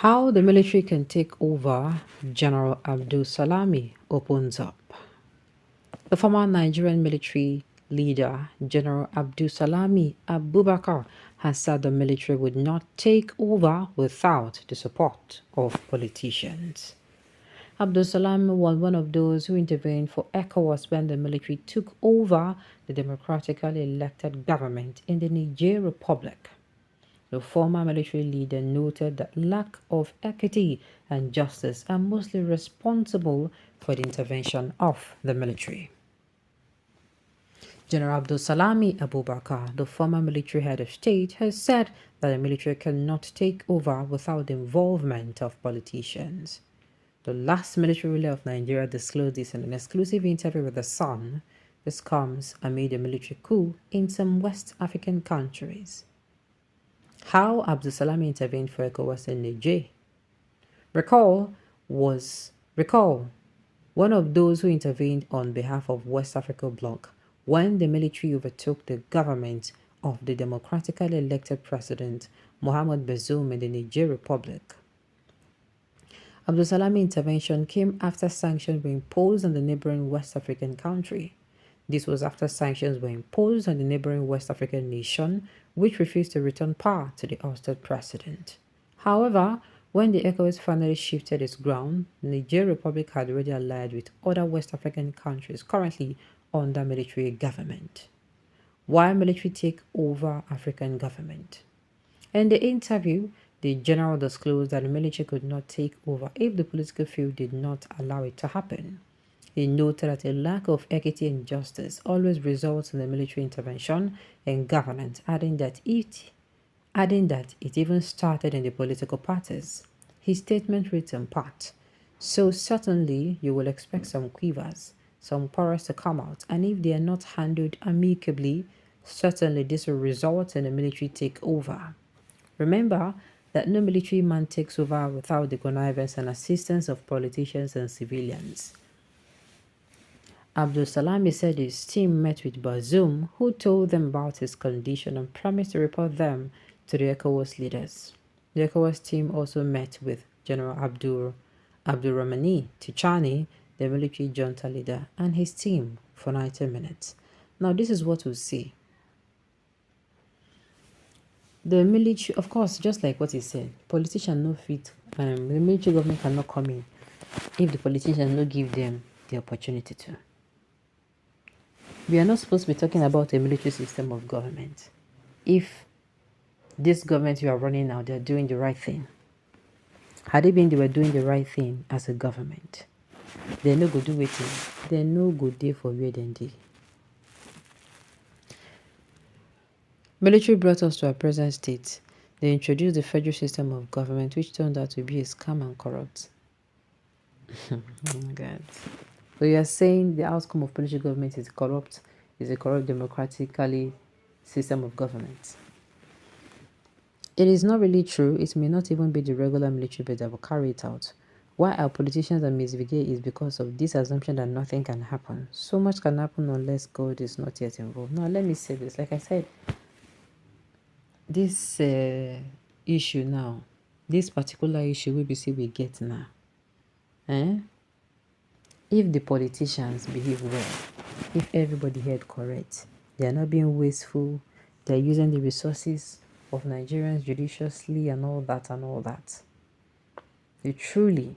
How the military can take over, General Abdulsalami opens up. The former Nigerian military leader, General Abdulsalami Abubakar, has said the military would not take over without the support of politicians. Abdulsalami was one of those who intervened for ECOWAS when the military took over the democratically elected government in the Niger Republic. The former military leader noted that lack of equity and justice are mostly responsible for the intervention of the military. General Abdulsalami Abubakar, the former military head of state, has said that the military cannot take over without the involvement of politicians. The last military ruler of Nigeria disclosed this in an exclusive interview with The Sun. This comes amid a military coup in some West African countries. How Abdulsalami intervened for ECOWAS in Niger. Recall, one of those who intervened on behalf of West Africa bloc when the military overtook the government of the democratically elected president Mohamed Bazoum in the Niger Republic. Abdulsalami intervention came after sanctions were imposed on the neighboring West African country. This was after sanctions were imposed on the neighboring West African nation, which refused to return power to the ousted president. However, when the ECOWAS finally shifted its ground, the Niger Republic had already allied with other West African countries currently under military government. Why military take over African government? In the interview, the general disclosed that the military could not take over if the political field did not allow it to happen. He noted that a lack of equity and justice always results in the military intervention and governance, adding that it even started in the political parties. His statement reads in part, "So certainly you will expect some quivers, some quarrels to come out, and if they are not handled amicably, certainly this will result in a military takeover. Remember that no military man takes over without the connivance and assistance of politicians and civilians." Abdulsalami said his team met with Bazoum, who told them about his condition and promised to report them to the ECOWAS leaders. The ECOWAS team also met with General Abdulrahmani Tichani, the military junta leader, and his team for 90 minutes. Now, this is what we see. The military, of course, just like what he said, politicians no fit, the military government cannot come in if the politicians no give them the opportunity to. We are not supposed to be talking about a military system of government. If this government you are running now, they are doing the right thing. Had it been they were doing the right thing as a government, they no go do it. They no go there for where they did. Military brought us to our present state. They introduced the federal system of government, which turned out to be a scam and corrupt. Oh my God. So you are saying the outcome of military government is a corrupt democratically system of government. It is not really true. It may not even be the regular military but that will carry it out. Why our politicians are misbehaving is because of this assumption that nothing can happen. So much can happen unless God is not yet involved. Now, let me say this. Like I said, this issue now, this particular issue we get now, if the politicians behave well, if everybody heard correct, they are not being wasteful, they are using the resources of Nigerians judiciously and all that. They truly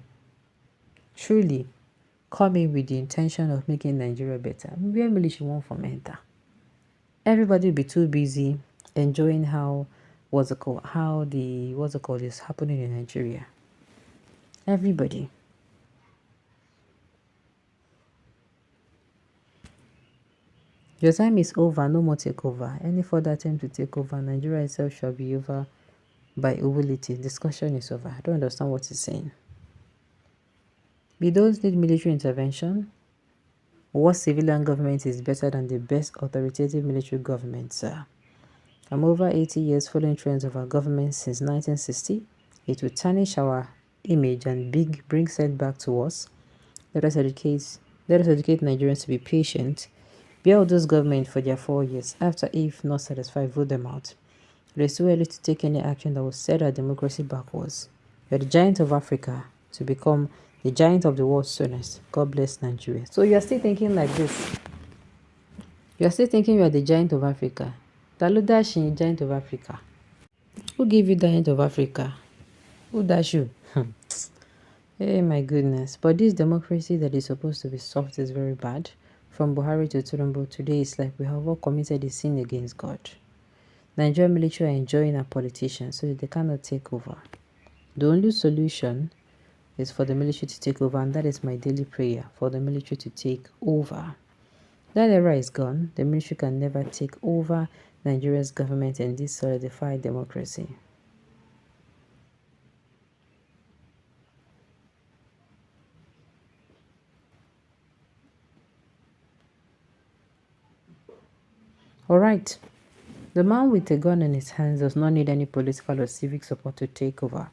come in with the intention of making Nigeria better. Where military won't from enter. Everybody will be too busy enjoying how is happening in Nigeria. Everybody. Your time is over, no more takeover. Any further attempt to take over, Nigeria itself shall be over by humility. Discussion is over. I don't understand what he's saying. We don't need military intervention. What civilian government is better than the best authoritative military government, sir? I'm over 80 years following trends of our government since 1960. It will tarnish our image and bring setback to us. Let us educate Nigerians to be patient. Bear those government for their 4 years. After, if not satisfied, vote them out. It is too early to take any action that will set our democracy backwards. You're the giant of Africa to become the giant of the world soonest. God bless Nigeria. So you're still thinking like this. You're still thinking you're the giant of Africa. Taludashi, giant of Africa. Who gave you giant of Africa? Who dash you? Hey, my goodness. But this democracy that is supposed to be soft is very bad. From Buhari to Tinubu, today it's like we have all committed a sin against God. Nigerian military are enjoying our politicians so that they cannot take over. The only solution is for the military to take over, and that is my daily prayer, for the military to take over. That era is gone. The military can never take over Nigeria's government and this solidified democracy. Alright, the man with a gun in his hands does not need any political or civic support to take over,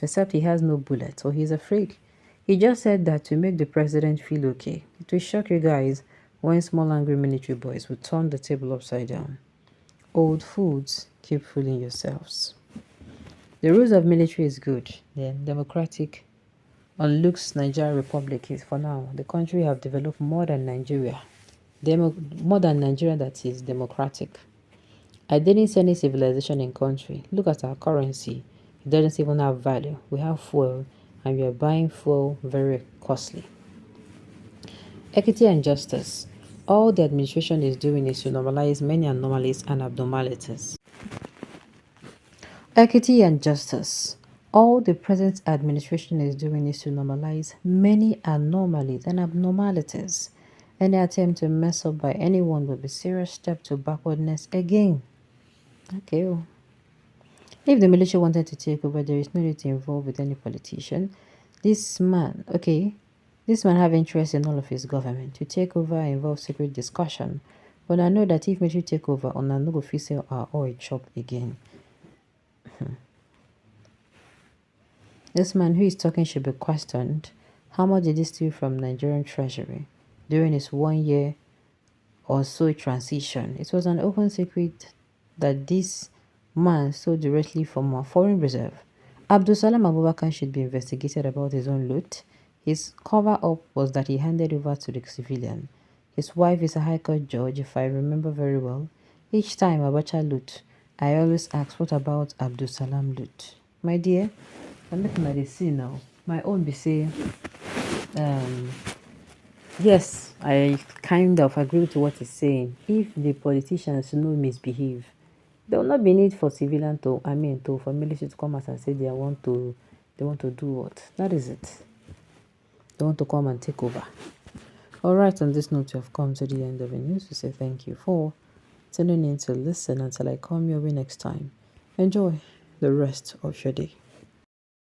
except he has no bullets or he's afraid. He just said that to make the president feel okay. It will shock you guys when small angry military boys will turn the table upside down. Old fools, keep fooling yourselves. The rules of military is good. Then democratic on looks Nigeria Republic is for now. The country have developed more than Nigeria. More than Nigeria that is democratic. I didn't see any civilization in country. Look at our currency. It doesn't even have value. We have fuel and we are buying fuel very costly. Equity and justice. All the administration is doing is to normalize many anomalies and abnormalities. Equity and justice. All the present administration is doing is to normalize many anomalies and abnormalities. Any attempt to mess up by anyone will be a serious step to backwardness again. Okay. If the military wanted to take over, there is no need to involve with any politician. This man have interest in all of his government. To take over involves secret discussion. But I know that if military take over, on no go fit sell our oil chop again. This man who is talking should be questioned. How much did he steal from Nigerian treasury during his 1 year or so transition? It was an open secret that this man stole directly from a foreign reserve. Abdulsalami Abubakar should be investigated about his own loot. His cover-up was that he handed over to the civilian. His wife is a high court judge, if I remember very well. Each time Abacha loot, I always ask, what about Abdulsalam loot? My dear, I'm looking at the scene now. My own be say, yes, I kind of agree with what he's saying. If the politicians no misbehave, there will not be need for civilian for military to come out and say they want to do what? That is it. They want to come and take over. Alright, on this note, we have come to the end of the news. We say thank you for tuning in to listen until I come your way next time. Enjoy the rest of your day.